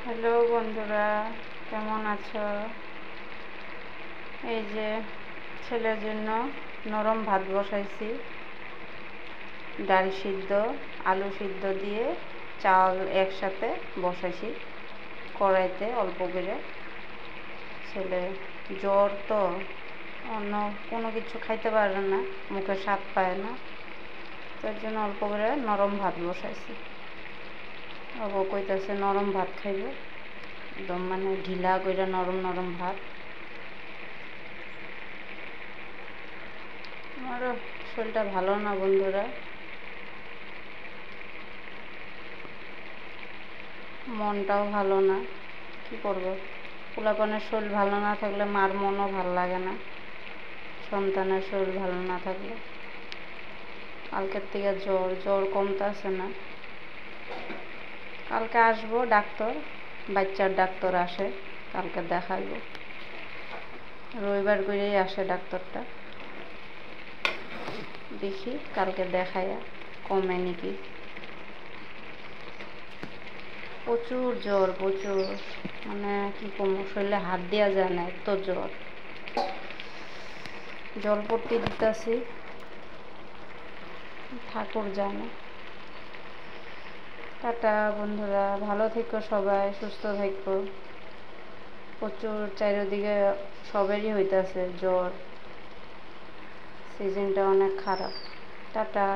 Hello বন্ধুরা, কেমন আছো? এই যে ছেলের জন্য নরম ভাত বসাইছি, ডাল সিদ্ধ আলু সিদ্ধ দিয়ে চাল একসাথে বসাইছি কড়াইতে অল্প করে। ছেলে জ্বর তো, অন্য কোনো কিছু খাইতে পারে না, মুখে স্বাদ পায় না, তার জন্য অল্প করে নরম ভাত বসাইছি। ও কইতাছে নরম ভাত খাইব, একদম মানে ঢিলা করে নরম নরম ভাত। আমারও শরীরটা ভালো না বন্ধুরা, মনটাও ভালো না, কি করব। পোলাপানের শরীর ভালো না থাকলে মার মনও ভালো লাগে না, সন্তানের শরীর ভালো না থাকলে। কালকের থেকে জ্বর কমতেছে না। কালকে আসবো ডাক্তার, বাচ্চার ডাক্তার আসে, কালকে দেখাইব। রবিবার করেই আসে ডাক্তারটা, দেখি কালকে দেখাইয়া কমে নাকি। প্রচুর জ্বর, প্রচুর, মানে কি কমো, শরীরে হাত দেওয়া যায় না, এত জ্বর। জলপট্টি দিতেছি, ঠাকুর জানে। টাটা বন্ধুরা, ভালো থেকো সবাই, সুস্থ থেকো। প্রচুর চারিদিকে সবেরই হইতেছে জ্বর, সিজনটা অনেক খারাপ। টাটা।